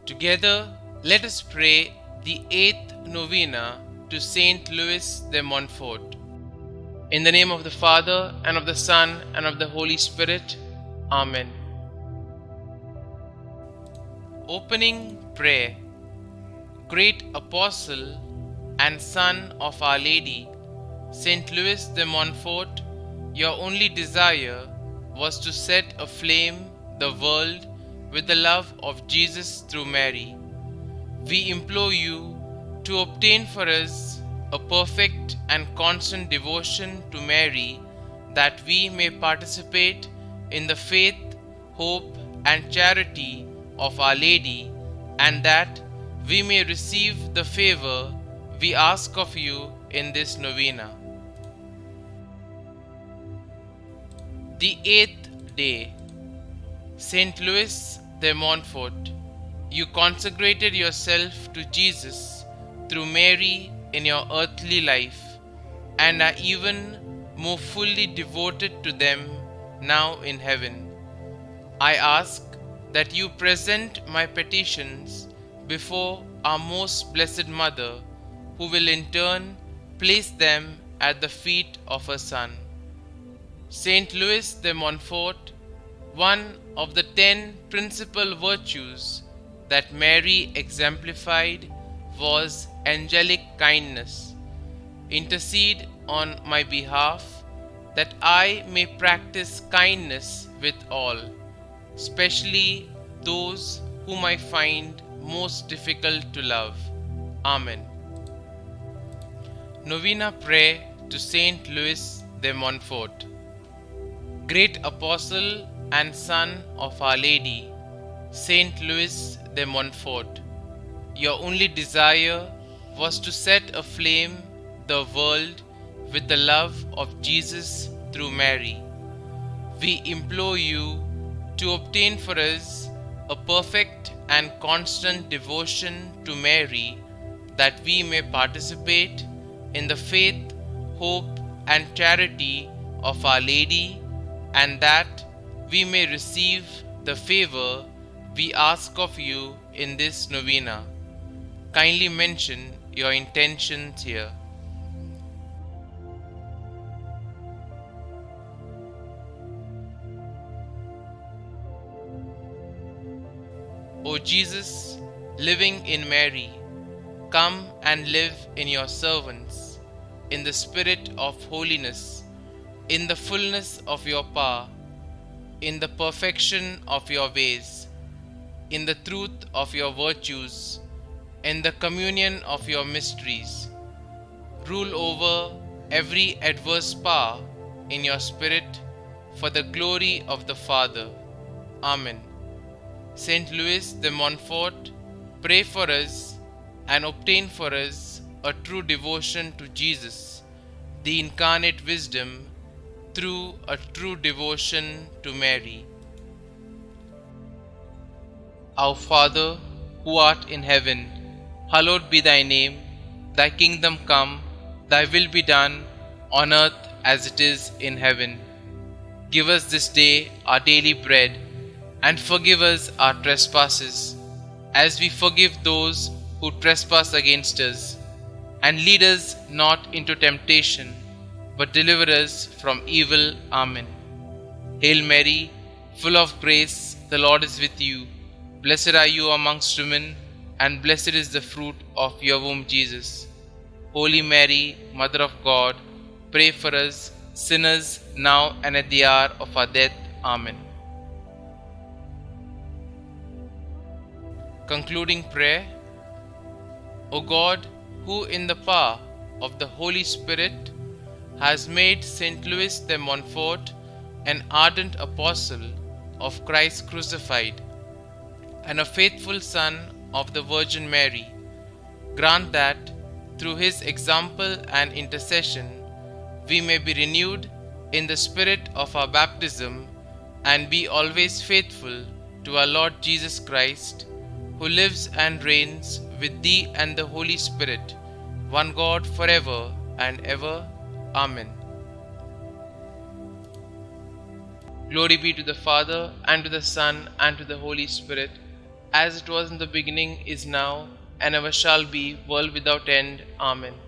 Together, let us pray the 8th Novena to St Louis De Montfort. In the name of the Father, and of the Son, and of the Holy Spirit. Amen. Opening Prayer. Great Apostle and Son of Our Lady, St Louis De Montfort, your only desire was to set aflame the world with the love of Jesus through Mary. We implore you to obtain for us a perfect and constant devotion to Mary, that we may participate in the faith, hope, and charity of Our Lady, and that we may receive the favor we ask of you in this novena. The 8th day. St Louis De Montfort, you consecrated yourself to Jesus through Mary in your earthly life, and are even more fully devoted to them now in heaven. I ask that you present my petitions before our most blessed Mother, who will in turn place them at the feet of her Son. St Louis De Montfort, one of the 10 principal virtues that Mary exemplified was angelic kindness. Intercede on my behalf that I may practice kindness with all, especially those whom I find most difficult to love. Amen. Novena Prayer to St Louis De Montfort. Great Apostle and Son of Our Lady, St Louis De Montfort, your only desire was to set aflame the world with the love of Jesus through Mary. We implore you to obtain for us a perfect and constant devotion to Mary, that we may participate in the faith, hope, and charity of Our Lady, and that we may receive the favor we ask of you in this novena. Kindly mention your intentions here. O Jesus, living in Mary, come and live in your servants, in the spirit of holiness, in the fullness of your power, in the perfection of your ways, in the truth of your virtues, in the communion of your mysteries. Rule over every adverse power in your spirit, for the glory of the Father. Amen. St Louis De Montfort, pray for us and obtain for us a true devotion to Jesus, the incarnate wisdom, through a true devotion to Mary. Our Father, who art in heaven, hallowed be thy name. Thy kingdom come, thy will be done, on earth as it is in heaven. Give us this day our daily bread, and forgive us our trespasses, as we forgive those who trespass against us. And lead us not into temptation, but deliver us from evil. Amen. Hail Mary, full of grace, the Lord is with you. Blessed are you amongst women, and blessed is the fruit of your womb, Jesus. Holy Mary, Mother of God, pray for us sinners, now and at the hour of our death. Amen. Concluding Prayer. O God, who in the power of the Holy Spirit has made St Louis De Montfort an ardent apostle of Christ crucified, and a faithful son of the Virgin Mary, grant that, through his example and intercession, we may be renewed in the spirit of our baptism, and be always faithful to our Lord Jesus Christ, who lives and reigns with thee and the Holy Spirit, one God, forever and ever. Amen. Glory be to the Father, and to the Son, and to the Holy Spirit, as it was in the beginning, is now, and ever shall be, world without end. Amen.